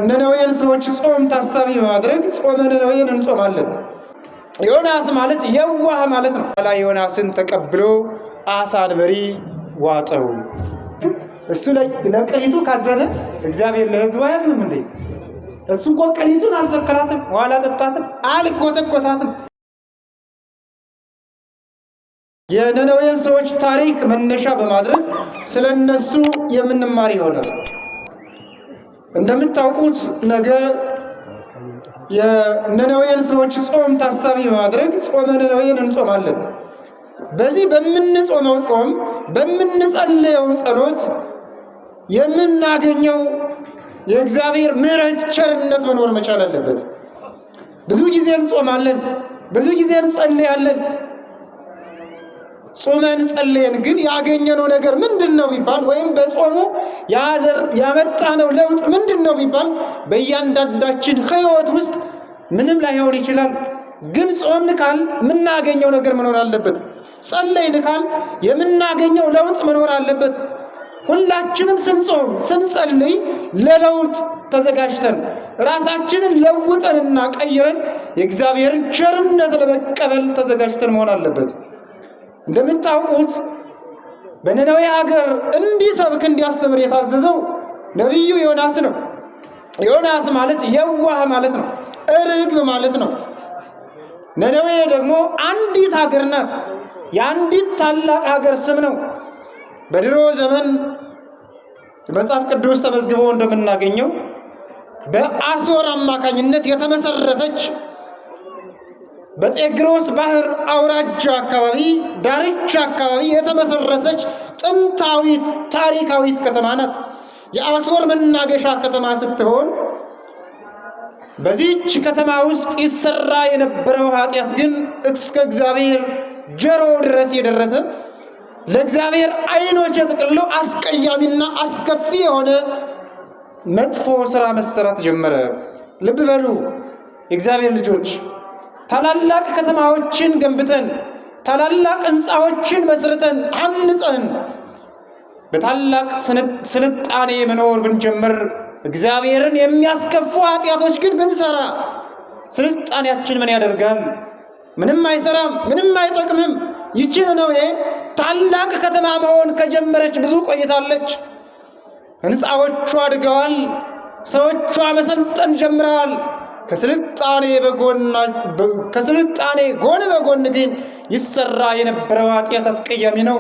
ነነዌን ሰዎች ጾም ታሳቢ በማድረግ ጾመ ነነዌን እንጾማለን። ዮናስ ማለት የዋህ ማለት ነው። ኋላ ዮናስን ተቀብሎ አሳ አንበሪ ዋጠው። እሱ ለቅሪቱ ካዘነ እግዚአብሔር ለሕዝቡ አያዝንም እንዴ? እሱ እኮ ቅሪቱን አልተከላትም፣ ኋላ ጠጣትም፣ አልኮተኮታትም። የነነዌን ሰዎች ታሪክ መነሻ በማድረግ ስለነሱ የምንማር ይሆናል። እንደምታውቁት ነገ የነነዌን ሰዎች ጾም ታሳቢ በማድረግ ጾመ ነነዌን እንጾማለን። በዚህ በምንጾመው ጾም በምንጸልየው ጸሎት የምናገኘው የእግዚአብሔር ምሕረት ቸርነት መኖር መቻል አለበት። ብዙ ጊዜ እንጾማለን፣ ብዙ ጊዜ እንጸልያለን። ጾመን ጸልየን ግን ያገኘነው ነገር ምንድነው ቢባል ወይም በጾሙ ያመጣነው ለውጥ ምንድነው ቢባል በእያንዳንዳችን ሕይወት ውስጥ ምንም ላይሆን ይችላል። ግን ጾምን ካል የምናገኘው ነገር መኖር አለበት። ጸለይን ካል የምናገኘው ለውጥ መኖር አለበት። ሁላችንም ስንጾም ስንጸልይ ለለውጥ ተዘጋጅተን ራሳችንን ለውጠንና ቀይረን የእግዚአብሔርን ቸርነት ለመቀበል ተዘጋጅተን መሆን አለበት። እንደምታውቁት በነነዌ ሀገር እንዲሰብክ እንዲያስተምር የታዘዘው ነቢዩ ዮናስ ነው። ዮናስ ማለት የዋህ ማለት ነው፣ ርግብ ማለት ነው። ነነዌ ደግሞ አንዲት ሀገር ናት፣ የአንዲት ታላቅ ሀገር ስም ነው። በድሮ ዘመን መጽሐፍ ቅዱስ ተመዝግቦ እንደምናገኘው በአሦር አማካኝነት የተመሰረተች በጤግሮስ ባህር አውራጃ አካባቢ ዳርቻ አካባቢ የተመሰረተች ጥንታዊት ታሪካዊት ከተማ ናት። የአሦር መናገሻ ከተማ ስትሆን በዚህች ከተማ ውስጥ ይሰራ የነበረው ኃጢአት ግን እስከ እግዚአብሔር ጆሮ ድረስ የደረሰ ለእግዚአብሔር ዓይኖች የጥቅሎ አስቀያሚና አስከፊ የሆነ መጥፎ ስራ መሰራት ጀመረ። ልብ በሉ የእግዚአብሔር ልጆች፣ ታላላቅ ከተማዎችን ገንብተን ታላላቅ ሕንፃዎችን መስርተን አንጸን በታላቅ ስልጣኔ መኖር ብንጀምር እግዚአብሔርን የሚያስከፉ ኃጢአቶች ግን ብንሰራ ስልጣኔያችን ምን ያደርጋል? ምንም አይሰራም፣ ምንም አይጠቅምም። ይህች ነነዌ ታላቅ ከተማ መሆን ከጀመረች ብዙ ቆይታለች። ሕንፃዎቿ አድገዋል፣ ሰዎቿ መሰልጠን ጀምረዋል። ከስልጣኔ ጎን በጎን ግን ይሰራ የነበረው ኃጢአት አስቀያሚ ነው።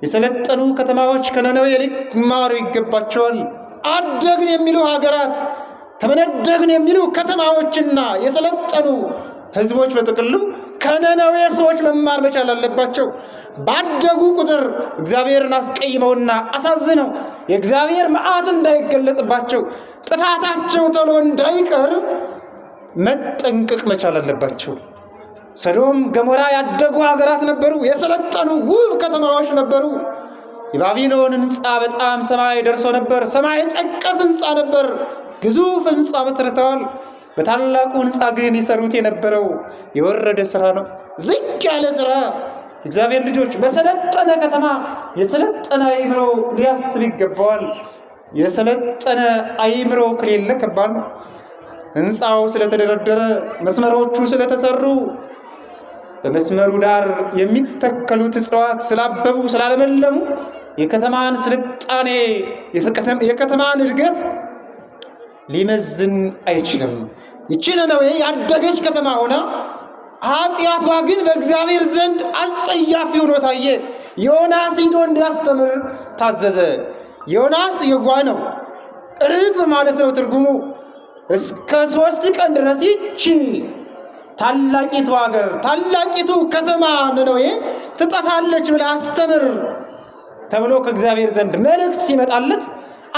የሰለጠኑ ከተማዎች ከነነዌ ሊማሩ ይገባቸዋል። አደግን የሚሉ ሀገራት፣ ተመነደግን የሚሉ ከተማዎችና የሰለጠኑ ሕዝቦች በጥቅሉ ከነነዌ ሰዎች መማር መቻል አለባቸው። ባደጉ ቁጥር እግዚአብሔርን አስቀይመውና አሳዝነው የእግዚአብሔር መዓት እንዳይገለጽባቸው ጥፋታቸው ቶሎ እንዳይቀር መጠንቀቅ መቻል አለባቸው። ሰዶም ገሞራ ያደጉ ሀገራት ነበሩ። የሰለጠኑ ውብ ከተማዎች ነበሩ። የባቢሎን ሕንፃ በጣም ሰማይ ደርሶ ነበር። ሰማይ ጠቀስ ሕንፃ ነበር። ግዙፍ ሕንፃ መስርተዋል። በታላቁ ሕንፃ ግን ይሰሩት የነበረው የወረደ ስራ ነው፣ ዝቅ ያለ ስራ። እግዚአብሔር ልጆች በሰለጠነ ከተማ የሰለጠነ አእምሮ ሊያስብ ይገባዋል። የሰለጠነ አእምሮ ከሌለ ከባድ ነው። ሕንፃው ስለተደረደረ፣ መስመሮቹ ስለተሰሩ፣ በመስመሩ ዳር የሚተከሉት እጽዋት ስላበቡ ስላለመለሙ የከተማን ስልጣኔ የከተማን እድገት ሊመዝን አይችልም። ይህች ነነዌ ያደገች ከተማ ሆና ኃጢአቷ ግን በእግዚአብሔር ዘንድ አጸያፊ ሆኖ ታየ። ዮናስ ሂዶ እንዲያስተምር ታዘዘ። ዮናስ የዋህ ነው፣ ርግብ ማለት ነው ትርጉሙ። እስከ 3 ቀን ድረስ ይህች ታላቂቱ ሀገር ታላቂቱ ከተማ ነነዌ ትጠፋለች ብለህ አስተምር ተብሎ ከእግዚአብሔር ዘንድ መልእክት ሲመጣለት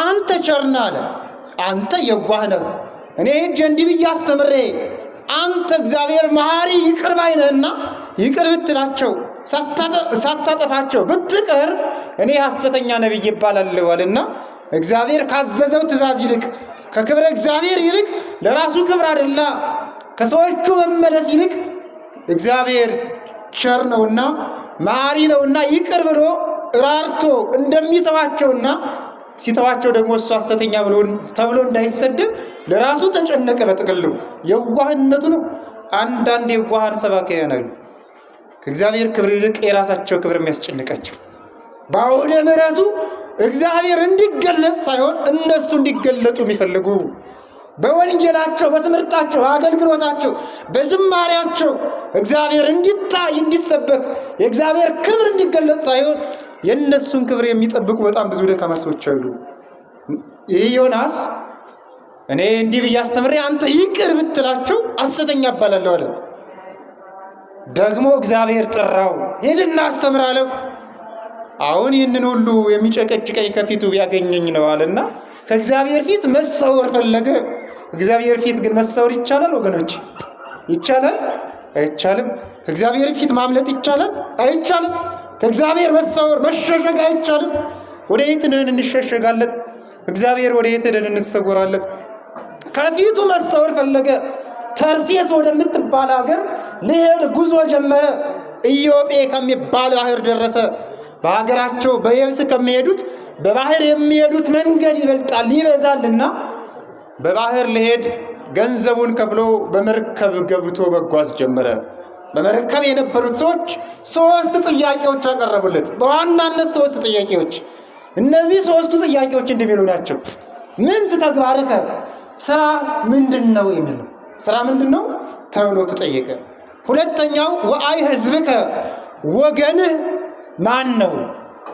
አንተ ቸር ነህ አለ። አንተ የዋህ ነህ፣ እኔ ሄጄ እንዲህ ብዬ አስተምሬ አንተ እግዚአብሔር መሐሪ ይቅር ባይ ነህና ይቅር ብትላቸው ሳታጠፋቸው ብትቀር እኔ ሐሰተኛ ነቢይ ይባላለሁ አለና እግዚአብሔር ካዘዘው ትእዛዝ ይልቅ ከክብረ እግዚአብሔር ይልቅ ለራሱ ክብር አይደለ ከሰዎቹ መመለስ ይልቅ እግዚአብሔር ቸር ነውና መሐሪ ነውና ይቅር ብሎ ራርቶ እንደሚተዋቸውና ሲተዋቸው ደግሞ እሱ ሐሰተኛ ተብሎ እንዳይሰደብ ለራሱ ተጨነቀ። በጥቅሉ የዋህነቱ ነው። አንዳንድ የዋሃን ሰባክያን አሉ ከእግዚአብሔር ክብር ይልቅ የራሳቸው ክብር የሚያስጨንቃቸው። በአውደ ምሕረቱ እግዚአብሔር እንዲገለጥ ሳይሆን እነሱ እንዲገለጡ የሚፈልጉ፣ በወንጌላቸው፣ በትምህርታቸው፣ በአገልግሎታቸው፣ በዝማሪያቸው እግዚአብሔር እንዲታይ እንዲሰበክ የእግዚአብሔር ክብር እንዲገለጽ ሳይሆን የእነሱን ክብር የሚጠብቁ በጣም ብዙ ደካማ ሰዎች አሉ። ይህ ዮናስ እኔ እንዲህ ብዬ አስተምሬ አንተ ይቅር ብትላቸው ሐሰተኛ እባላለሁ አለ። ደግሞ እግዚአብሔር ጠራው፣ ሄድና አስተምር አለው። አሁን ይህንን ሁሉ የሚጨቀጭቀኝ ከፊቱ ቢያገኘኝ ነው አለና ከእግዚአብሔር ፊት መሰወር ፈለገ። እግዚአብሔር ፊት ግን መሰወር ይቻላል ወገኖች? ይቻላል? አይቻልም። ከእግዚአብሔር ፊት ማምለጥ ይቻላል? አይቻልም። ከእግዚአብሔር መሰወር መሸሸግ አይቻልም። ወደ የት ሄደን እንሸሸጋለን? እግዚአብሔር ወደ የት ሄደን እንሰወራለን? ከፊቱ መሰወር ፈለገ። ተርሴስ ወደምትባል ሀገር ሊሄድ ጉዞ ጀመረ። ኢዮጴ ከሚባል ባህር ደረሰ። በሀገራቸው በየብስ ከሚሄዱት በባህር የሚሄዱት መንገድ ይበልጣል ይበዛልና በባህር ሊሄድ ገንዘቡን ከፍሎ በመርከብ ገብቶ መጓዝ ጀመረ። በመርከብ የነበሩት ሰዎች 3 ጥያቄዎች አቀረቡለት። በዋናነት 3 ጥያቄዎች። እነዚህ 3ቱ ጥያቄዎች እንደሚሉ ናቸው። ምን ትተግባርከ? ስራ ምንድን ነው የሚል ነው። ስራ ምንድን ነው ተብሎ ተጠየቀ። ሁለተኛው ወአይ ህዝብከ፣ ወገንህ ማን ነው?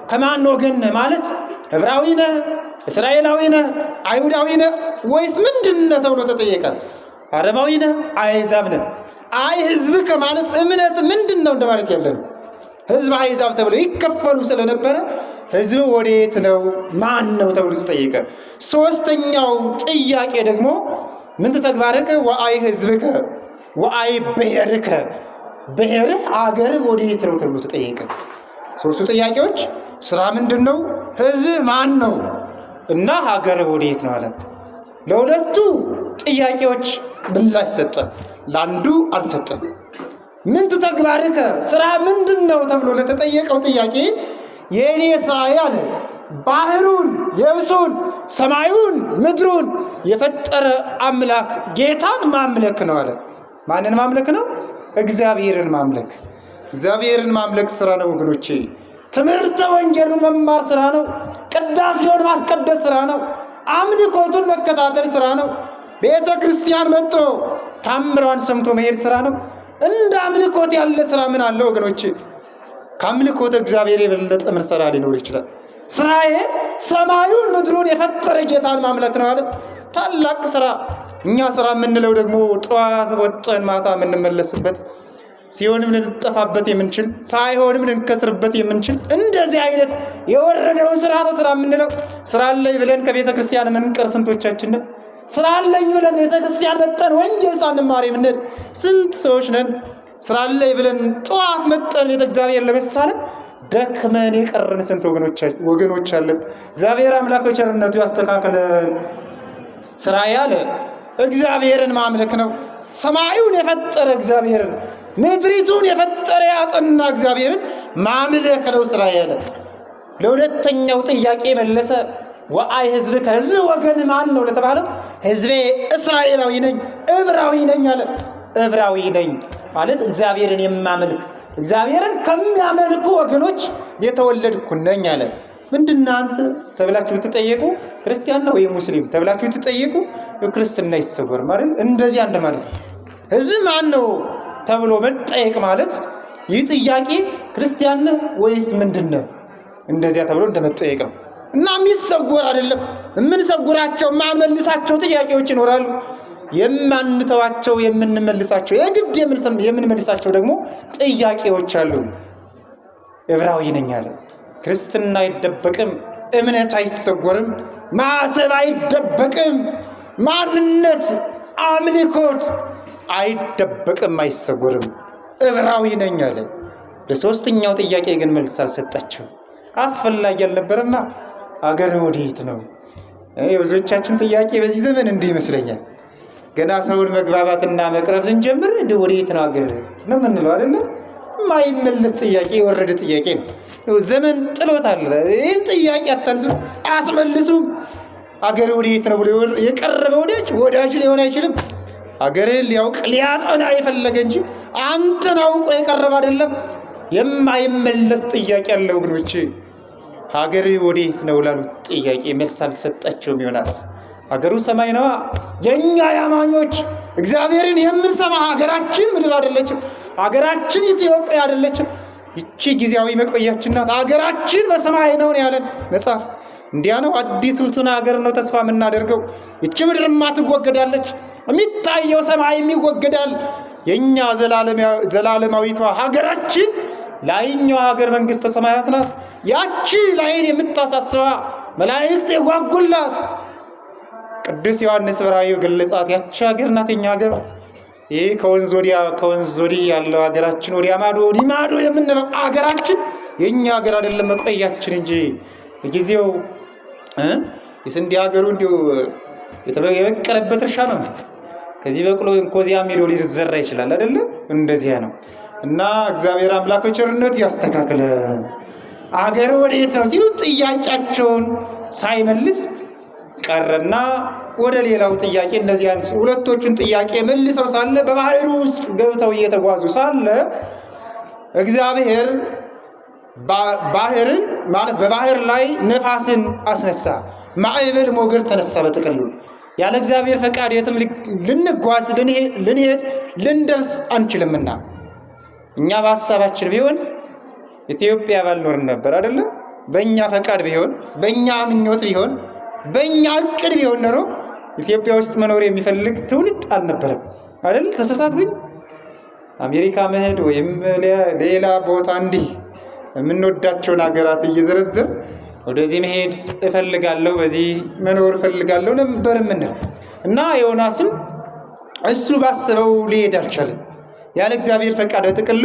ከማን ወገን ማለት ዕብራዊ ነህ? እስራኤላዊ ነህ? አይሁዳዊ ነህ? ወይስ ምንድን ነህ ተብሎ ተጠየቀ። አረማዊ ነህ? አሕዛብ ነህ? አይ ህዝብከ ማለት እምነት ምንድን ነው እንደማለት ያለ ነው። ህዝብ አሕዛብ ተብሎ ይከፈሉ ስለነበረ ህዝብ ወዴት ነው ማን ነው ተብሎ ተጠየቀ። ሶስተኛው ጥያቄ ደግሞ ምን ትተግባርከ? ወአይ ህዝብከ ወአይ ብሔርከ፣ ብሔርህ አገርህ ወዴት ነው ተብሎ ተጠየቀ። 3ቱ ጥያቄዎች ስራ ምንድን ነው፣ ህዝብ ማን ነው እና ሀገርህ ወዴት ነው አለ። ለሁለቱ ጥያቄዎች ምላሽ ሰጠ፣ ለአንዱ አልሰጠም። ምን ትተግባርከ፣ ስራ ምንድን ነው ተብሎ ለተጠየቀው ጥያቄ የእኔ ስራዬ አለ ባህሩን፣ የብሱን፣ ሰማዩን፣ ምድሩን የፈጠረ አምላክ ጌታን ማምለክ ነው አለ። ማንን ማምለክ ነው? እግዚአብሔርን ማምለክ። እግዚአብሔርን ማምለክ ስራ ነው ወገኖቼ። ትምህርተ ወንጌሉን መማር ስራ ነው። ቅዳሴውን ማስቀደስ ስራ ነው። አምልኮቱን መከታተል ስራ ነው። ቤተ ክርስቲያን መጥቶ ታምሯን ሰምቶ መሄድ ስራ ነው። እንደ አምልኮት ያለ ስራ ምን አለ ወገኖቼ? ከአምልኮት እግዚአብሔር የበለጠ ምን ስራ ሊኖር ይችላል? ስራዬ ሰማዩን ምድሩን የፈጠረ ጌታን ማምለክ ነው አለ። ታላቅ ስራ። እኛ ስራ የምንለው ደግሞ ጠዋት ወጥተን ማታ የምንመለስበት፣ ሲሆንም ልንጠፋበት የምንችል፣ ሳይሆንም ልንከስርበት የምንችል እንደዚህ አይነት የወረደውን ስራ ነው ስራ የምንለው። ስራ አለኝ ብለን ከቤተ ክርስቲያን የምንቀር ስንቶቻችን ነን? ስራ አለኝ ብለን ቤተ ክርስቲያን መጠን ወንጌል ሳንማር የምንሄድ ስንት ሰዎች ነን? ስራ አለኝ ብለን ጠዋት መጠን ቤተ እግዚአብሔር ለመሳለም ደክመን የቀረን ስንት ወገኖች አለን። እግዚአብሔር አምላክ በቸርነቱ ያስተካከለን። ስራ ያለ እግዚአብሔርን ማምለክ ነው። ሰማዩን የፈጠረ እግዚአብሔርን፣ ምድሪቱን የፈጠረ ያጸና እግዚአብሔርን ማምለክ ነው ስራ ያለ። ለሁለተኛው ጥያቄ መለሰ። ወአይ ህዝብ፣ ከህዝብ ወገን ማን ነው ለተባለው ህዝቤ እስራኤላዊ ነኝ ዕብራዊ ነኝ አለ። ዕብራዊ ነኝ ማለት እግዚአብሔርን የማመልክ እግዚአብሔርን ከሚያመልኩ ወገኖች የተወለድኩ ነኝ አለ። ምንድነው አንተ ተብላችሁ ብትጠየቁ ክርስቲያን ነው ወይ ሙስሊም ተብላችሁ ብትጠየቁ ክርስትና ይሰወር ማለት እንደዚህ አንድ ማለት ነው። ህዝብ ማን ነው ተብሎ መጠየቅ ማለት ይህ ጥያቄ ክርስቲያን ነው ወይስ ምንድነው እንደዚያ ተብሎ እንደመጠየቅ ነው። እና የሚሰወር አይደለም። የምንሰውራቸው ማንመልሳቸው ጥያቄዎች ይኖራሉ። የማንተዋቸው የምንመልሳቸው የግድ የምንመልሳቸው ደግሞ ጥያቄዎች አሉ። ዕብራዊ ነኝ አለ። ክርስትና አይደበቅም፣ እምነት አይሰወርም፣ ማተብ አይደበቅም፣ ማንነት አምልኮት አይደበቅም፣ አይሰወርም። ዕብራዊ ነኝ አለ። ለሶስተኛው ጥያቄ ግን መልስ አልሰጣቸው። አስፈላጊ አልነበረማ። አገር ወዴት ነው? የብዙዎቻችን ጥያቄ በዚህ ዘመን እንዲህ ይመስለኛል። ገና ሰውን መግባባትና መቅረብ ስንጀምር እንደ ወዴት ነው አገር ነው የምንለው አይደለም? የማይመለስ ጥያቄ፣ የወረደ ጥያቄ ነው። ዘመን ጥሎታል። ይህን ጥያቄ አታንሱት፣ አያስመልሱም። አገር ወዴት ነው ብሎ የቀረበ ወዳጅ ሊሆን አይችልም። አገርን ሊያውቅ ሊያጠና የፈለገ እንጂ አንተን አውቆ የቀረበ አይደለም። የማይመለስ ጥያቄ ያለው ወገኖቼ፣ ሀገር ወዴት ነው ላሉት ጥያቄ መልስ አልሰጣቸውም ዮናስ። ሀገሩ ሰማይ ነዋ። የኛ ያማኞች እግዚአብሔርን የምንሰማ ሀገራችን ምድር አይደለችም። ሀገራችን ኢትዮጵያ አይደለችም። ይቺ ጊዜያዊ መቆያችን ናት። ሀገራችን በሰማይ ነው ያለን መጽሐፍ። እንዲያ ነው። አዲሱን ሀገር ነው ተስፋ የምናደርገው። ይቺ ምድርማ ትወገዳለች፣ የሚታየው ሰማይም ይወገዳል። የኛ ዘላለማዊቷ ሀገራችን ላይኛው ሀገር መንግስተ ሰማያት ናት። ያቺ ላይን የምታሳስባ መላእክት የጓጉላት ቅዱስ ዮሐንስ በራእዩ ገለጻት። ያቺ ሀገር ናት የኛ ሀገር። ይህ ከወንዝ ወዲህ ያለው ሀገራችን፣ ወዲያ ማዶ ወዲህ ማዶ የምንለው ሀገራችን የኛ ሀገር አይደለም፣ መቆያችን እንጂ ጊዜው የስንዴ ሀገሩ እንዲሁ የበቀለበት እርሻ ነው። ከዚህ በቅሎ እንኮዚያም ሄዶ ሊዘራ ይችላል አይደለም? እንደዚያ ነው። እና እግዚአብሔር አምላክ በቸርነቱ ያስተካክለ። አገር ወዴት ነው ሲሉ ጥያቄያቸውን ሳይመልስ ቀረና ወደ ሌላው ጥያቄ፣ እነዚያን ሁለቶቹን ጥያቄ መልሰው ሳለ በባህሩ ውስጥ ገብተው እየተጓዙ ሳለ እግዚአብሔር ባህርን ማለት በባህር ላይ ነፋስን አስነሳ። ማዕበል ሞገድ ተነሳ። በጥቅሉ ያለ እግዚአብሔር ፈቃድ የትም ልንጓዝ ልንሄድ ልንደርስ አንችልምና እኛ በሀሳባችን ቢሆን ኢትዮጵያ ባልኖርን ነበር አይደለም። በእኛ ፈቃድ ቢሆን፣ በእኛ ምኞት ቢሆን፣ በእኛ እቅድ ቢሆን ኖሮ ኢትዮጵያ ውስጥ መኖር የሚፈልግ ትውልድ አልነበረም አይደል? ተሳሳትኩኝ? አሜሪካ መሄድ ወይም ሌላ ቦታ እንዲህ የምንወዳቸውን ሀገራት እየዘረዘር ወደዚህ መሄድ እፈልጋለሁ፣ በዚህ መኖር እፈልጋለሁ ነበር የምንል እና ዮናስም እሱ ባሰበው ሊሄድ አልቻለም። ያለ እግዚአብሔር ፈቃድ በጥቅሉ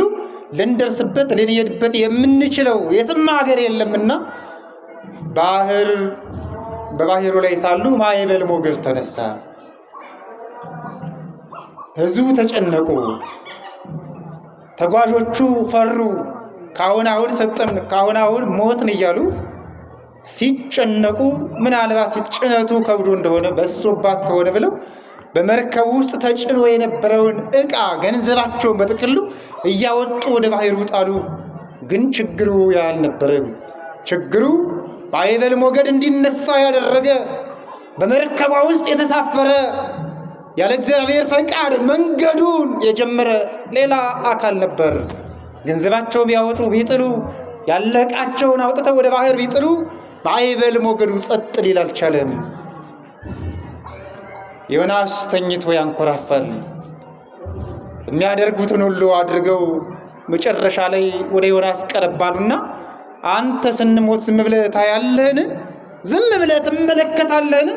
ልንደርስበት ልንሄድበት የምንችለው የትም ሀገር የለምና በባህሩ ላይ ሳሉ ማዕበል ሞገድ ተነሳ። ሕዝቡ ተጨነቁ፣ ተጓዦቹ ፈሩ። ካሁን አሁን ሰጠን፣ ካሁን አሁን ሞትን እያሉ ሲጨነቁ ምናልባት ጭነቱ ከብዶ እንደሆነ በስቶባት ከሆነ ብለው በመርከቡ ውስጥ ተጭኖ የነበረውን ዕቃ ገንዘባቸውን በጥቅሉ እያወጡ ወደ ባህሩ ጣሉ። ግን ችግሩ ያልነበረም። ችግሩ ማዕበል ሞገድ እንዲነሳ ያደረገ በመርከቧ ውስጥ የተሳፈረ ያለ እግዚአብሔር ፈቃድ መንገዱን የጀመረ ሌላ አካል ነበር። ገንዘባቸው ቢያወጡ ቢጥሉ፣ ያለቃቸውን አውጥተው ወደ ባህር ቢጥሉ ማዕበል ሞገዱ ጸጥ ሊል አልቻለም። ዮናስ ተኝቶ ያንኮራፋል። የሚያደርጉትን ሁሉ አድርገው መጨረሻ ላይ ወደ ዮናስ ቀረባሉና አንተ ስንሞት ዝም ብለህ ታያለህን? ዝም ብለህ ትመለከታለህን?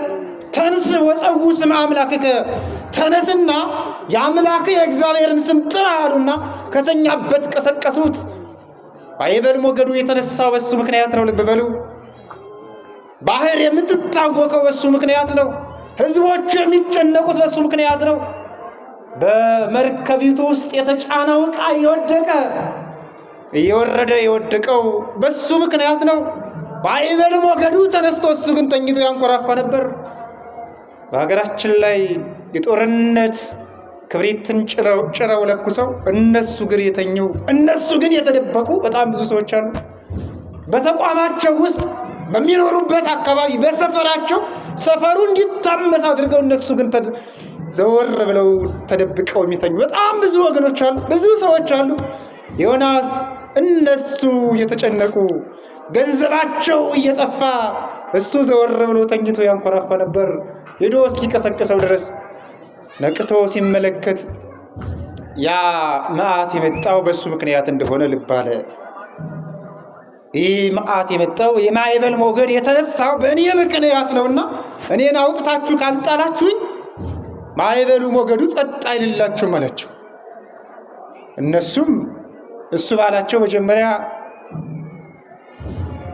ተንስ ወፀው ስም አምላክከ፣ ተነስና የአምላክ የእግዚአብሔርን ስም ጥራ አሉና ከተኛበት ቀሰቀሱት። ማዕበል ሞገዱ የተነሳው በሱ ምክንያት ነው። ልብ በሉ። ባህር የምትታወቀው በሱ ምክንያት ነው። ሕዝቦቹ የሚጨነቁት በሱ ምክንያት ነው። በመርከቢቱ ውስጥ የተጫነው ዕቃ እየወረደ የወደቀው በሱ ምክንያት ነው። ማዕበል ሞገዱ ተነስቶ እሱ ግን ተኝቶ ያንኮራፋ ነበር። በሀገራችን ላይ የጦርነት ክብሪትን ጭረው ለኩሰው እነሱ ግን የተኙ፣ እነሱ ግን የተደበቁ በጣም ብዙ ሰዎች አሉ። በተቋማቸው ውስጥ በሚኖሩበት አካባቢ በሰፈራቸው ሰፈሩ እንዲታመስ አድርገው እነሱ ግን ዘወር ብለው ተደብቀው የሚተኙ በጣም ብዙ ወገኖች አሉ፣ ብዙ ሰዎች አሉ። ዮናስ እነሱ እየተጨነቁ ገንዘባቸው እየጠፋ እሱ ዘወር ብሎ ተኝቶ ያንኮራፋ ነበር። ሄዶ እስኪቀሰቅሰው ድረስ ነቅቶ ሲመለከት ያ መዓት የመጣው በሱ ምክንያት እንደሆነ ልብ አለ። ይህ መዓት የመጣው የማዕበል ሞገድ የተነሳው በእኔ ምክንያት ነውና እኔን አውጥታችሁ ካልጣላችሁኝ ማዕበሉ ሞገዱ ጸጥ አይልላችሁም አላቸው። እነሱም እሱ ባላቸው መጀመሪያ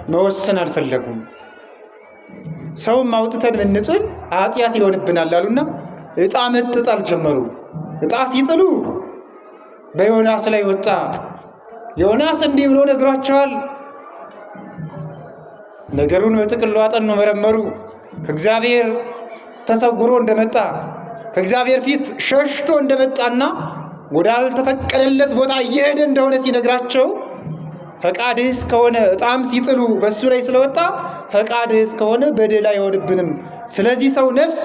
መወሰን አልፈለጉም። ሰውም አውጥተን ብንጥል ኃጢአት ይሆንብናል አሉና ዕጣ መጥጣል ጀመሩ። ዕጣ ሲጥሉ በዮናስ ላይ ወጣ። ዮናስ እንዲህ ብሎ ነግሯቸዋል። ነገሩን በጥቅሉ አጠኑ፣ መረመሩ። ከእግዚአብሔር ተሰውሮ እንደመጣ ከእግዚአብሔር ፊት ሸሽቶ እንደመጣና ወዳልተፈቀደለት ቦታ እየሄደ እንደሆነ ሲነግራቸው ፈቃድህስ ከሆነ ዕጣም ሲጥሉ በሱ ላይ ስለወጣ ፈቃድህስ ከሆነ በደል አይሆንብንም፣ ስለዚህ ሰው ነፍስ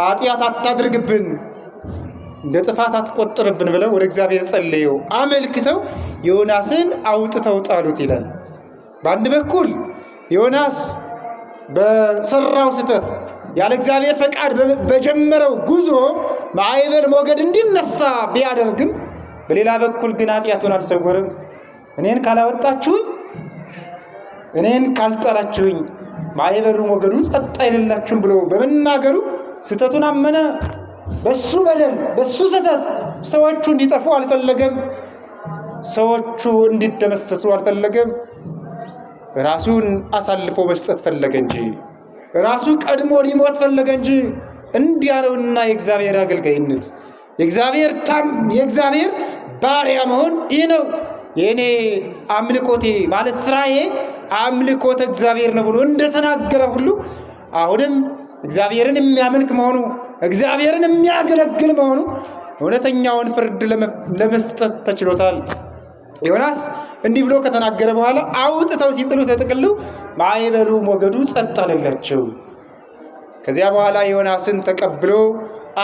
ኃጢአት አታድርግብን፣ እንደ ጥፋት አትቆጥርብን ብለው ወደ እግዚአብሔር ጸልየው አመልክተው ዮናስን አውጥተው ጣሉት ይላል። በአንድ በኩል ዮናስ በሰራው ስህተት ያለ እግዚአብሔር ፈቃድ በጀመረው ጉዞ ማዕበል ሞገድ እንዲነሳ ቢያደርግም፣ በሌላ በኩል ግን ኃጢአቱን አልሰወርም። እኔን ካላወጣችሁኝ፣ እኔን ካልጠላችሁኝ ማዕበሉ ሞገዱ ጸጥ አይደላችሁም ብሎ በመናገሩ ስህተቱን አመነ። በሱ በደል በሱ ስህተት ሰዎቹ እንዲጠፉ አልፈለገም። ሰዎቹ እንዲደመሰሱ አልፈለገም። ራሱን አሳልፎ መስጠት ፈለገ እንጂ ራሱ ቀድሞ ሊሞት ፈለገ እንጂ። እንዲያ ነውና የእግዚአብሔር አገልጋይነት፣ የእግዚአብሔር ባሪያ መሆን ይህ ነው። የእኔ አምልኮቴ ማለት ስራዬ አምልኮተ እግዚአብሔር ነው ብሎ እንደተናገረ ሁሉ አሁንም እግዚአብሔርን የሚያመልክ መሆኑ፣ እግዚአብሔርን የሚያገለግል መሆኑ እውነተኛውን ፍርድ ለመስጠት ተችሎታል። ዮናስ እንዲህ ብሎ ከተናገረ በኋላ አውጥተው ሲጥሉ ተጥቅሉ ማዕበሉ ሞገዱ ጸጥ አለላቸው። ከዚያ በኋላ ዮናስን ተቀብሎ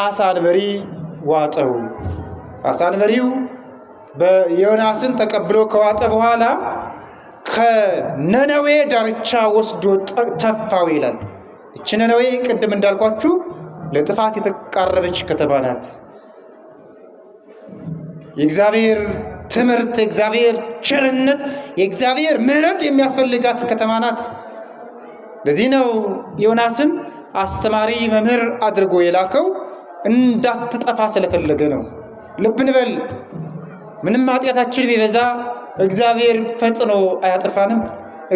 አሳ አንበሪ ዋጠው። አሳ አንበሪው በዮናስን ተቀብሎ ከዋጠ በኋላ ከነነዌ ዳርቻ ወስዶ ተፋው ይላል። እቺ ነነዌ ቅድም እንዳልኳችሁ ለጥፋት የተቃረበች ከተማ ናት። የእግዚአብሔር ትምህርት፣ የእግዚአብሔር ቸርነት፣ የእግዚአብሔር ምሕረት የሚያስፈልጋት ከተማ ናት። ለዚህ ነው ዮናስን አስተማሪ መምህር አድርጎ የላከው፣ እንዳትጠፋ ስለፈለገ ነው። ልብ እንበል፣ ምንም ኃጢአታችን ቢበዛ እግዚአብሔር ፈጥኖ አያጠፋንም።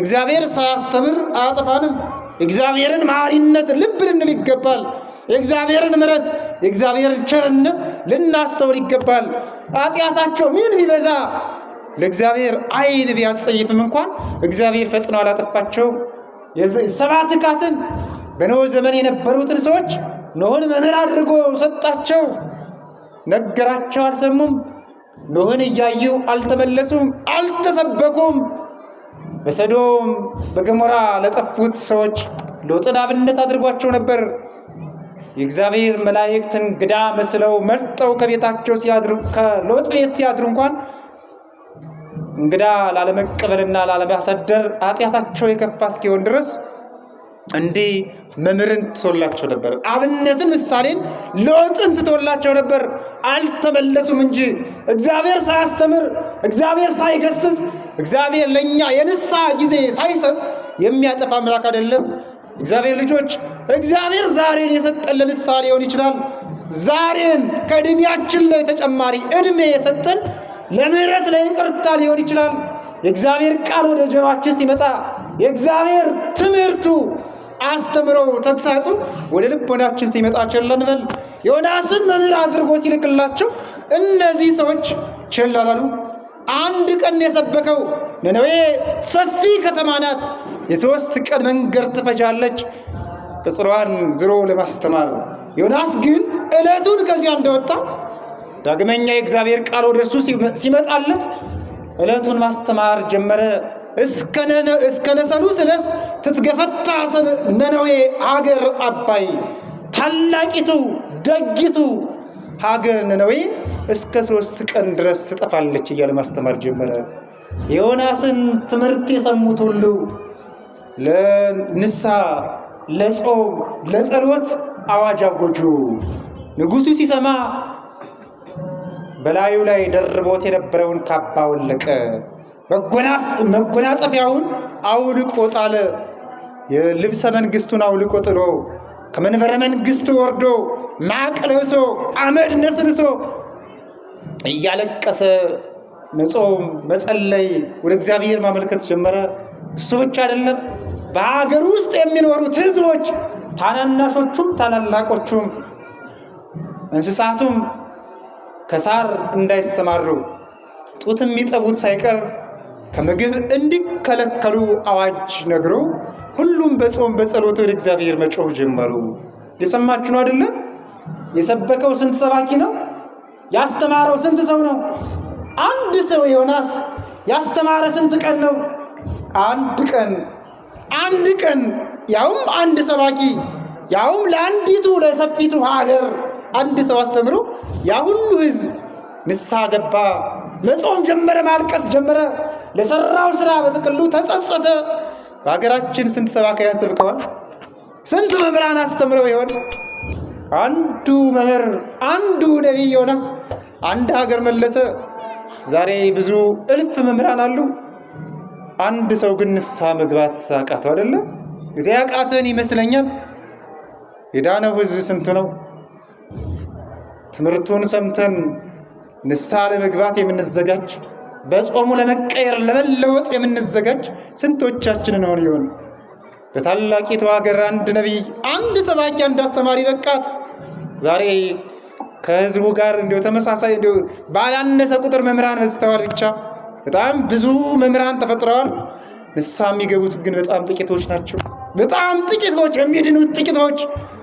እግዚአብሔር ሳያስተምር አያጠፋንም። እግዚአብሔርን መሐሪነት ልብ ልንል ይገባል። የእግዚአብሔርን ምሕረት፣ የእግዚአብሔርን ቸርነት ልናስተውል ይገባል። ኃጢአታቸው ምን ቢበዛ ለእግዚአብሔር ዓይን ቢያስጸይፍም እንኳን እግዚአብሔር ፈጥኖ አላጠፋቸው። ሰባት ካትን በኖህ ዘመን የነበሩትን ሰዎች ኖህን መምህር አድርጎ ሰጣቸው። ነገራቸው፣ አልሰሙም። ኖህን እያዩ አልተመለሱም፣ አልተሰበኩም። በሰዶም በገሞራ ለጠፉት ሰዎች ሎጥን አብነት አድርጓቸው ነበር። የእግዚአብሔር መላእክት እንግዳ መስለው መርጠው ከቤታቸው ሲያድሩ፣ ከሎጥ ቤት ሲያድሩ እንኳን እንግዳ ላለመቀበልና ላለማሳደር ኃጢአታቸው የከፋ እስኪሆን ድረስ እንዲህ መምህርን ትቶላቸው ነበር። አብነትን፣ ምሳሌን ሎጥን ትቶላቸው ነበር። አልተመለሱም እንጂ እግዚአብሔር ሳያስተምር፣ እግዚአብሔር ሳይገስጽ፣ እግዚአብሔር ለእኛ የንስሐ ጊዜ ሳይሰጥ የሚያጠፋ አምላክ አይደለም። እግዚአብሔር ልጆች፣ እግዚአብሔር ዛሬን የሰጠን ለንስሐ ሊሆን ይችላል። ዛሬን ከዕድሜያችን ላይ ተጨማሪ ዕድሜ የሰጠን ለምህረት ለይቅርታ ሊሆን ይችላል። የእግዚአብሔር ቃል ወደ ጆሮአችን ሲመጣ፣ የእግዚአብሔር ትምህርቱ አስተምሮ ተግሳጹ ወደ ልቦናችን ሲመጣ ቸል አንበል። ዮናስን መምህር አድርጎ ሲልክላቸው እነዚህ ሰዎች ቸል አላሉ። አንድ ቀን የሰበከው ነነዌ ሰፊ ከተማ ናት። የ3 ቀን መንገድ ትፈጃለች ቅጽሯን ዝሮ ለማስተማር። ዮናስ ግን ዕለቱን ከዚያ እንደወጣ ዳግመኛ የእግዚአብሔር ቃል ወደ እርሱ ሲመጣለት ዕለቱን ማስተማር ጀመረ። እስከ ነሰሉ ስለት ትትገፈታ ነነዌ ሀገር አባይ፣ ታላቂቱ ደጊቱ ሀገር ነነዌ እስከ 3 ቀን ድረስ ትጠፋለች እያለ ማስተማር ጀመረ። የዮናስን ትምህርት የሰሙት ሁሉ ለንስሐ፣ ለጾም፣ ለጸሎት አዋጅ አወጁ። ንጉሡ ሲሰማ በላዩ ላይ ደርቦት የነበረውን ካባ ወለቀ፣ መጎናጸፊያውን አውልቆ ጣለ። የልብሰ መንግስቱን አውልቆ ጥሎ ከመንበረ መንግስቱ ወርዶ ማቅ ለብሶ አመድ ነስንሶ እያለቀሰ መጾም፣ መጸለይ፣ ወደ እግዚአብሔር ማመልከት ጀመረ። እሱ ብቻ አይደለም፣ በሀገር ውስጥ የሚኖሩት ህዝቦች ታናናሾቹም ታላላቆቹም እንስሳቱም ከሳር እንዳይሰማሩ ጡት የሚጠቡት ሳይቀር ከምግብ እንዲከለከሉ አዋጅ ነግሮ ሁሉም በጾም በጸሎት ወደ እግዚአብሔር መጮህ ጀመሩ። የሰማችሁ ነው አይደለ? የሰበከው ስንት ሰባኪ ነው? ያስተማረው ስንት ሰው ነው? አንድ ሰው ዮናስ ያስተማረ ስንት ቀን ነው? አንድ ቀን ያውም አንድ ሰባኪ ያውም ለአንዲቱ ለሰፊቱ ሀገር አንድ ሰው አስተምሮ ያ ሁሉ ሕዝብ ንስሐ ገባ፣ መጾም ጀመረ፣ ማልቀስ ጀመረ፣ ለሰራው ስራ በጥቅሉ ተጸጸተ። በሀገራችን ስንት ሰባኪያን ሰብከዋል? ስንት መምህራን አስተምረው ይሆን? አንዱ መምህር አንዱ ነቢይ ዮናስ አንድ ሀገር መለሰ። ዛሬ ብዙ እልፍ መምህራን አሉ። አንድ ሰው ግን ንስሐ መግባት አቃተው አይደለ? እዚያ ያቃተን ይመስለኛል። የዳነው ሕዝብ ስንት ነው? ትምህርቱን ሰምተን ንስሐ ለመግባት የምንዘጋጅ፣ በጾሙ ለመቀየር ለመለወጥ የምንዘጋጅ ስንቶቻችንን ሆን ይሆን? ለታላቂቱ ሀገር አንድ ነቢይ፣ አንድ ሰባኪ፣ አንድ አስተማሪ በቃት። ዛሬ ከሕዝቡ ጋር እንዲሁ ተመሳሳይ እንዲሁ ባላነሰ ቁጥር መምህራን በዝተዋል። ብቻ በጣም ብዙ መምህራን ተፈጥረዋል። ንስሐ የሚገቡት ግን በጣም ጥቂቶች ናቸው። በጣም ጥቂቶች፣ የሚድኑት ጥቂቶች፣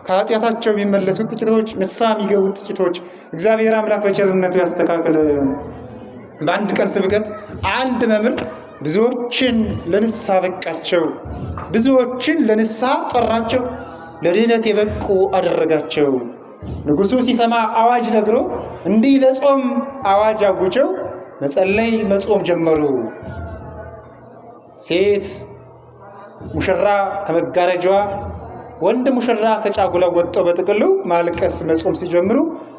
ከኃጢአታቸው የሚመለሱት ጥቂቶች፣ ንስሐ የሚገቡት ጥቂቶች። እግዚአብሔር አምላክ በቸርነቱ ያስተካክል። በአንድ ቀን ስብከት አንድ መምህር ብዙዎችን ለንስሐ በቃቸው፣ ብዙዎችን ለንስሐ ጠራቸው፣ ለድህነት የበቁ አደረጋቸው። ንጉሡ ሲሰማ አዋጅ ነግሮ እንዲህ ለጾም አዋጅ አውጀው መጸለይ መጾም ጀመሩ። ሴት ሙሽራ ከመጋረጃዋ፣ ወንድ ሙሽራ ከጫጉላው ወጥተው በጥቅሉ ማልቀስ መጾም ሲጀምሩ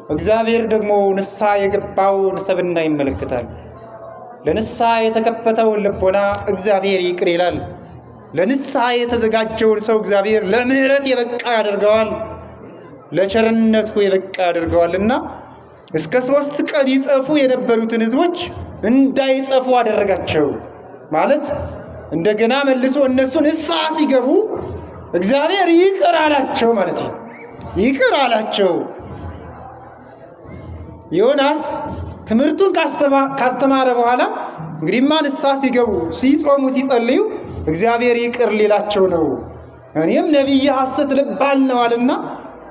እግዚአብሔር ደግሞ ንስሐ የገባውን ሰብእና ይመለከታል። ለንስሐ የተከፈተውን ልቦና እግዚአብሔር ይቅር ይላል። ለንስሐ የተዘጋጀውን ሰው እግዚአብሔር ለምሕረት የበቃ ያደርገዋል፣ ለቸርነቱ የበቃ ያደርገዋልና እስከ 3 ቀን ይጠፉ የነበሩትን ሕዝቦች እንዳይጠፉ አደረጋቸው። ማለት እንደገና መልሶ እነሱ ንስሐ ሲገቡ እግዚአብሔር ይቅር አላቸው ማለት ነው። ይቅር አላቸው። ዮናስ ትምህርቱን ካስተማረ በኋላ እንግዲህማ ንስሐ ሲገቡ ሲጾሙ ሲጸልዩ እግዚአብሔር ይቅር ሊላቸው ነው፣ እኔም ነቢይ ሐሰት ልባል ነው አለና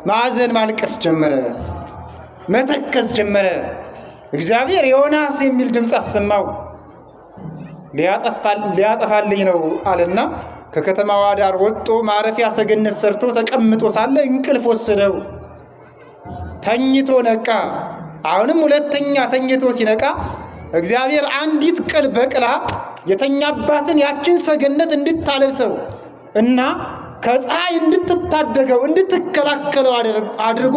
ማዘን ማልቀስ ጀመረ፣ መተከዝ ጀመረ። እግዚአብሔር ዮናስ የሚል ድምፅ አሰማው። ሊያጠፋልኝ ነው አለና ከከተማዋ ዳር ወጥቶ ማረፊያ ሰገነት ሰርቶ ተቀምጦ ሳለ እንቅልፍ ወሰደው። ተኝቶ ነቃ። አሁንም ሁለተኛ ተኝቶ ሲነቃ እግዚአብሔር አንዲት ቅል በቅላ የተኛባትን ያችን ሰገነት እንድታለብሰው እና ከፀሐይ እንድትታደገው እንድትከላከለው አድርጎ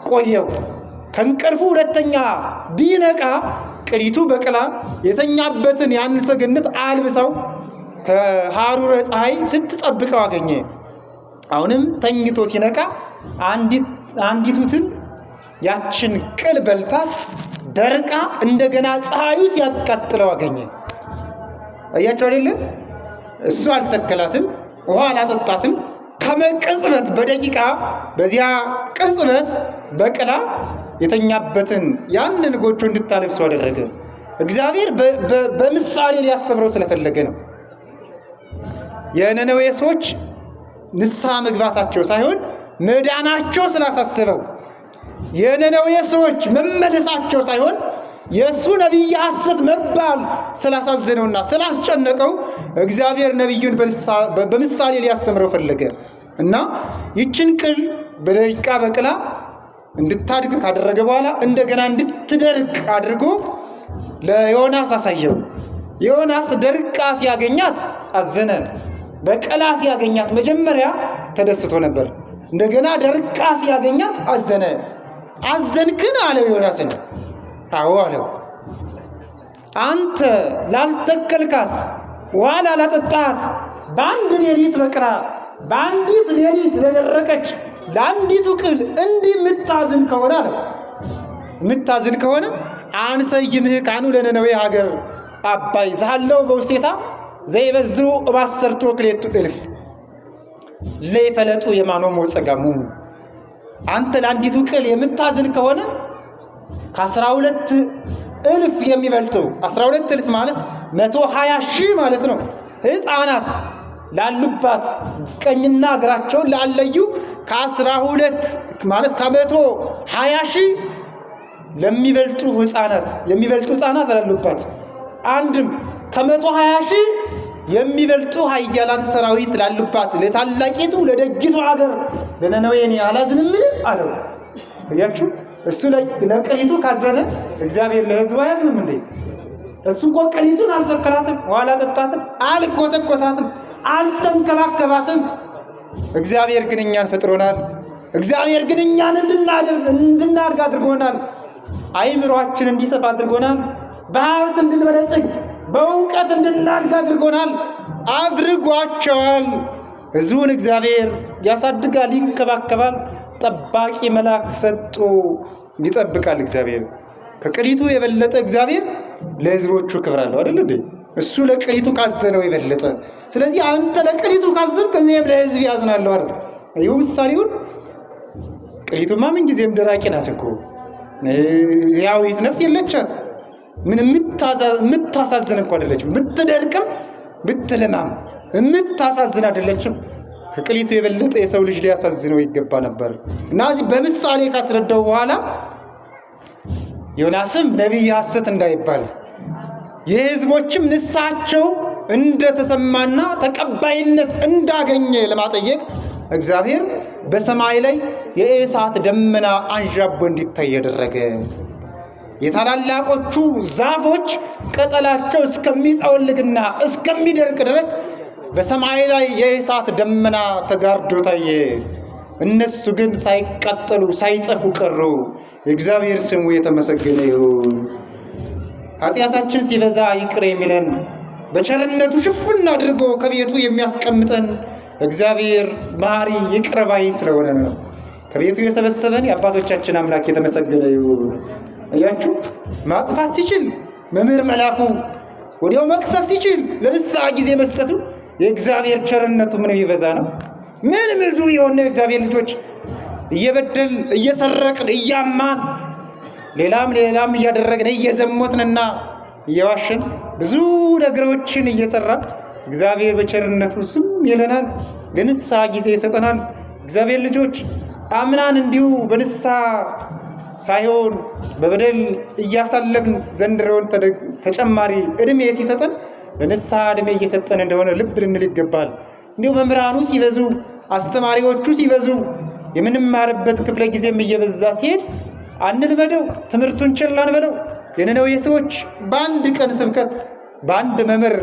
ቆየው። ከእንቅልፉ ሁለተኛ ቢነቃ ቅሊቱ በቅላ የተኛበትን ያን ሰገነት አልብሰው ከሐሩረ ፀሐይ ስትጠብቀው አገኘ። አሁንም ተኝቶ ሲነቃ አንዲቱትን ያችን ቅል በልታት ደርቃ እንደገና ፀሐዩ ሲያቃጥለው አገኘ። አያቸው አይደለ? እሱ አልተከላትም፣ ውሃ አላጠጣትም። ከመቅጽበት በደቂቃ በዚያ ቅጽበት በቅላ የተኛበትን ያንን ጎጆ እንድታለብሰው አደረገ። እግዚአብሔር በምሳሌ ሊያስተምረው ስለፈለገ ነው። የነነዌ ሰዎች ንስሐ መግባታቸው ሳይሆን መዳናቸው ስላሳሰበው፣ የነነዌ ሰዎች መመለሳቸው ሳይሆን የእሱ ነቢይ ሐሰት መባል ስላሳዘነውና ስላስጨነቀው እግዚአብሔር ነቢዩን በምሳሌ ሊያስተምረው ፈለገ እና ይችን ቅል በደቂቃ በቅላ እንድታድግ ካደረገ በኋላ እንደገና እንድትደርቅ አድርጎ ለዮናስ አሳየው። ዮናስ ደርቃ ሲያገኛት አዘነ። በቅላ ሲያገኛት መጀመሪያ ተደስቶ ነበር። እንደገና ደርቃ ሲያገኛት አዘነ። አዘንክን አለው ዮናስን። አዎ አለው። አንተ ላልተከልካት ውሃ ላላጠጣት በአንድ ሌሊት በቅላ በአንዲት ሌሊት ለደረቀች ለአንዲቱ ቅል እንዲህ የምታዝን ከሆነ አለው የምታዝን ከሆነ አንሰይምህ ካኑ ለነነዌ ሀገር አባይ ዛለው በውስቴታ ዘይበዙ ባሰርቶ ክሌቱ እልፍ ለይፈለጡ የማኖም ወጸጋሙ። አንተ ለአንዲቱ ቅል የምታዝን ከሆነ እልፍ የሚበልጡ 12 እልፍ ማለት 120,000 ማለት ነው ሕፃናት ላሉባት ቀኝና እግራቸውን ላለዩ ከ12 ማለት ከ120,000 ለሚበልጡ ሕፃናት ላሉባት አንድም ከ120,000 የሚበልጡ ኃያላን ሰራዊት ላሉባት ለታላቂቱ ለደጊቱ ሀገር ለነነዌ አላዝንምን አለው። እያችሁ እሱ ለቅሪቱ ካዘነ እግዚአብሔር ለሕዝቡ አያዝንም እንዴ? እሱ እኮ ቅሪቱን አልተከላትም፣ ዋላ ጠጣትም፣ አልኮተኮታትም፣ አልተንከባከባትም። እግዚአብሔር ግን እኛን ፈጥሮናል። እግዚአብሔር ግን እኛን እንድናድግ አድርጎናል። አይምሯችን እንዲሰፋ አድርጎናል። በሀብት እንድንበለጽግ በእውቀት እንድናድግ አድርጓቸዋል። ሕዝቡን እግዚአብሔር ያሳድጋል፣ ይንከባከባል። ጠባቂ መልአክ ሰጥቶ ይጠብቃል። እግዚአብሔር ከቅሪቱ የበለጠ እግዚአብሔር ለሕዝቦቹ ክብር አለው አይደል እንዴ? እሱ ለቅሪቱ ካዘነው የበለጠ። ስለዚህ አንተ ለቅሪቱ ካዘን ከዚህም ለሕዝብ ያዝናለሁ አይደል? ይኸው ምሳሌውን ቅሪቱማ ምን ጊዜም ደራቂ ናት እኮ ሕያዊት ነፍስ የለቻት። ምን የምታሳዝን እኮ አይደለችም። ብትደርቅም ብትለማም የምታሳዝን አይደለችም። ከቅሪቱ የበለጠ የሰው ልጅ ሊያሳዝነው ይገባ ነበር። እና እዚህ በምሳሌ ካስረዳው በኋላ ዮናስም ነቢይ ሐሰት እንዳይባል የሕዝቦችም ንስሐቸው እንደተሰማና ተቀባይነት እንዳገኘ ለማጠየቅ እግዚአብሔር በሰማይ ላይ የእሳት ደመና አንዣቦ እንዲታይ ያደረገ። የታላላቆቹ ዛፎች ቅጠላቸው እስከሚጠወልግና እስከሚደርቅ ድረስ በሰማይ ላይ የእሳት ደመና ተጋርዶ ታየ። እነሱ ግን ሳይቃጠሉ ሳይጠፉ ቀሩ። የእግዚአብሔር ስሙ የተመሰገነ ይሁን። ኃጢአታችን ሲበዛ ይቅር የሚለን በቸርነቱ ሽፉን አድርጎ ከቤቱ የሚያስቀምጠን እግዚአብሔር መሐሪ ይቅር ባይ ስለሆነ ነው። ከቤቱ የሰበሰበን የአባቶቻችን አምላክ የተመሰገነ ይሁን። አያችሁ፣ ማጥፋት ሲችል መምህር መልአኩ ወዲያው መቅሰፍ ሲችል ለንስሐ ጊዜ መስጠቱ የእግዚአብሔር ቸርነቱ ምን ይበዛ ነው። ምን ብዙ የሆነ የእግዚአብሔር ልጆች እየበደል እየሰረቅን እያማን ሌላም እያደረግን እየዘሞትንና እየዋሸን ብዙ ነገሮችን እየሰራን እግዚአብሔር በቸርነቱ ዝም ይለናል፣ ለንስሐ ጊዜ ይሰጠናል። እግዚአብሔር ልጆች አምናን እንዲሁ በንስሐ ሳይሆን በበደል እያሳለፍን ዘንድሮን ተጨማሪ እድሜ ሲሰጠን ለንስሐ እድሜ እየሰጠን እንደሆነ ልብ ልንል ይገባል። እንዲሁ መምህራኑ ሲበዙ፣ አስተማሪዎቹ ሲበዙ፣ የምንማርበት ክፍለ ጊዜም እየበዛ ሲሄድ አንልመደው፣ ትምህርቱን ችላ አንበለው። የነነዌ ሰዎች በአንድ ቀን ስብከት በአንድ መምህር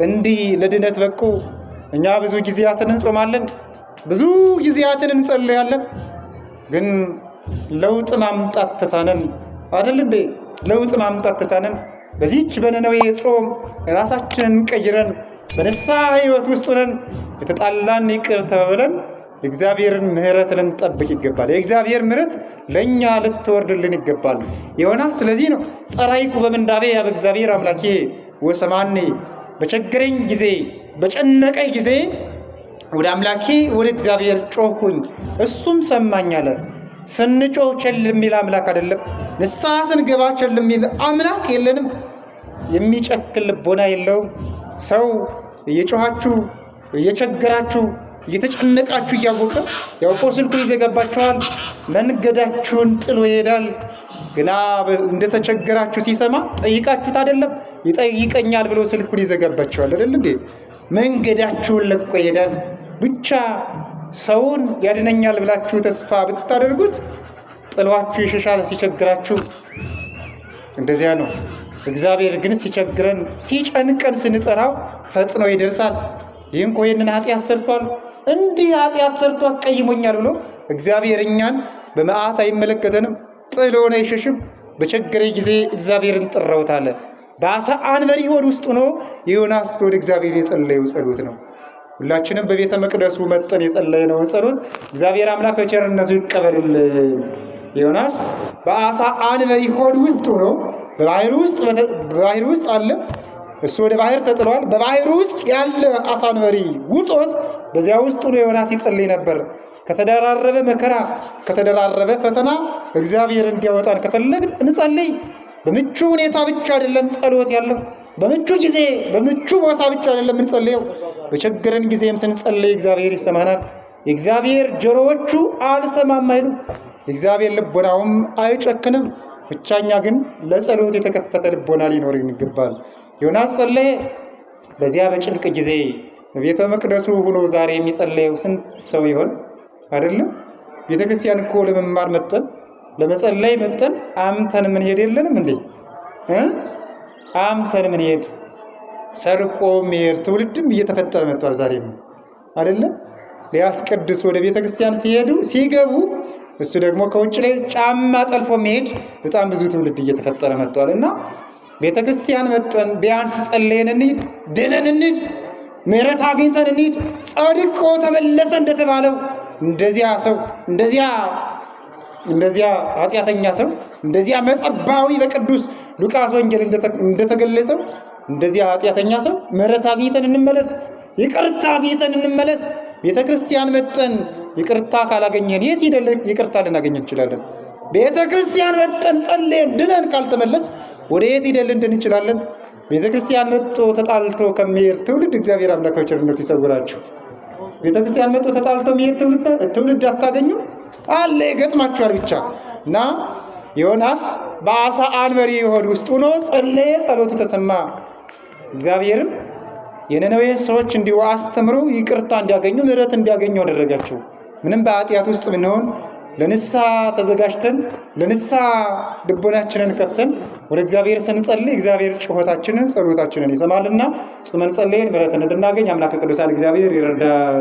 እንዲህ ለድነት በቁ። እኛ ብዙ ጊዜያትን እንጾማለን፣ ብዙ ጊዜያትን እንጸልያለን፣ ግን ለውጥ ማምጣት ተሳነን አይደል እንዴ? ለውጥ ማምጣት ተሳነን። በዚህች በነነዌ ጾም ራሳችንን ቀይረን በንስሐ ሕይወት ውስጥ ሆነን የተጣላን ይቅር ተባብለን የእግዚአብሔርን ምሕረት ልንጠብቅ ይገባል። የእግዚአብሔር ምሕረት ለእኛ ልትወርድልን ይገባል ይሆና። ስለዚህ ነው ጸራይኩ በምንዳቤ ያበ እግዚአብሔር አምላኬ ወሰማኔ፣ በቸገረኝ ጊዜ በጨነቀኝ ጊዜ ወደ አምላኬ ወደ እግዚአብሔር ጮህኩኝ እሱም ሰማኝ አለ። ስንጮህ ቸል የሚል አምላክ አይደለም። ንስሐ ስንገባ ቸል የሚል አምላክ የለንም። የሚጨክል ልቦና የለውም። ሰው እየጮኻችሁ እየቸገራችሁ እየተጨነቃችሁ እያወቀ ያው ስልኩን ይዘጋባችኋል፣ መንገዳችሁን ጥሎ ይሄዳል። ግና እንደተቸገራችሁ ሲሰማ ጠይቃችሁት አይደለም ይጠይቀኛል ብሎ ስልኩን ይዘጋባችኋል አይደል እንዴ? መንገዳችሁን ለቆ ይሄዳል። ብቻ ሰውን ያድነኛል ብላችሁ ተስፋ ብታደርጉት ጥሏችሁ ይሸሻል ሲቸግራችሁ። እንደዚያ ነው። እግዚአብሔር ግን ሲቸግረን ሲጨንቀን ስንጠራው ፈጥኖ ይደርሳል። ይህንን ኃጢአት ሰርቷል፣ እንዲህ ኃጢአት ሰርቶ አስቀይሞኛል ብሎ እግዚአብሔር እኛን በመዓት አይመለከተንም፣ ጥሎን አይሸሽም። በቸገረ ጊዜ እግዚአብሔርን ጠራሁት አለ። በአሳ አንበሪ ሆድ ውስጥ ሆኖ ዮናስ ወደ እግዚአብሔር የጸለየው ጸሎት ነው። ሁላችንም በቤተ መቅደሱ መጠን የጸለየነውን ጸሎት እግዚአብሔር አምላክ በቸርነቱ ይቀበልልን። ዮናስ በአሳ አንበሪ ሆድ ውስጥ ሆኖ በባህር ውስጥ አለ። እሱ ወደ ባህር ተጥሏል። በባህር ውስጥ ያለ አሳ አንበሪ ውጦት በዚያ ውስጥ ሆኖ ዮናስ ይጸልይ ነበር። ከተደራረበ መከራ ከተደራረበ ፈተና እግዚአብሔር እንዲያወጣን ከፈለግን እንጸልይ። በምቹ ሁኔታ ብቻ አይደለም ጸሎት ያለው። በምቹ ጊዜ በምቹ ቦታ ብቻ አይደለም የምንጸልየው። በቸገረን ጊዜም ስንጸልይ እግዚአብሔር ይሰማናል። የእግዚአብሔር ጆሮዎቹ አልሰማም አይሉ፣ የእግዚአብሔር ልቦናውም አይጨክንም። ብቻኛ ግን ለጸሎት የተከፈተ ልቦና ሊኖር ይገባል። ዮናስ ጸለየ። በዚያ በጭንቅ ጊዜ በቤተ መቅደሱ ሆኖ ዛሬ የሚጸለየው ስንት ሰው ይሆን? አይደለም? ቤተ ክርስቲያን እኮ ለመማር መጠን ለመጸለይ መጠን አምተን ምን ሄድ የለንም እንዴ? አምተን ምን ሄድ ሰርቆ ሜር ትውልድም እየተፈጠረ መጥቷል። ዛሬም አይደለም? ሊያስቀድስ ወደ ቤተ ክርስቲያን ሲገቡ እሱ ደግሞ ከውጭ ላይ ጫማ ጠልፎ መሄድ በጣም ብዙ ትውልድ እየተፈጠረ መጥቷል። እና ቤተ ክርስቲያን መጠን ቢያንስ ጸለየን እንሂድ፣ ድነን እንሂድ፣ ምሕረት አግኝተን እንሂድ። ጻድቆ ተመለሰ እንደተባለው እንደዚያ ኃጢአተኛ ሰው እንደዚያ መጸባዊ በቅዱስ ሉቃስ ወንጌል እንደተገለጸው እንደዚያ ኃጢአተኛ ሰው ምሕረት አግኝተን እንመለስ፣ ይቅርታ አግኝተን እንመለስ። ቤተ ክርስቲያን መጠን ይቅርታ ካላገኘን የት ሄደን ይቅርታ ልናገኝ እንችላለን? ቤተ ክርስቲያን መጠን ጸልየን ድነን ካልተመለስ ወደ የት ሄደን ልንድን እንችላለን? ቤተ ክርስቲያን መጥቶ ተጣልቶ ከሚሄድ ትውልድ እግዚአብሔር አምላክ በቸርነቱ ይሰውራችሁ። ቤተ ክርስቲያን መጥቶ ተጣልቶ የሚሄድ ትውልድ አታገኙ አለ፣ ይገጥማችኋል ብቻ። እና ዮናስ በአሳ አንበሪ ሆድ ውስጥ ሆኖ ጸለየ፣ ጸሎቱ ተሰማ። እግዚአብሔርም የነነዌ ሰዎች እንዲሁ አስተምሮ ይቅርታ እንዲያገኙ ምሕረት እንዲያገኙ አደረጋቸው። ምንም በኃጢአት ውስጥ ብንሆን ለንስሐ ተዘጋጅተን ለንስሐ ልቦናችንን ከፍተን ወደ እግዚአብሔር ስንጸልይ እግዚአብሔር ጩኸታችንን ጸሎታችንን ይሰማልና ጾመን ጸልየን ምሕረትን እንድናገኝ አምላከ ቅዱሳን እግዚአብሔር ይርዳን።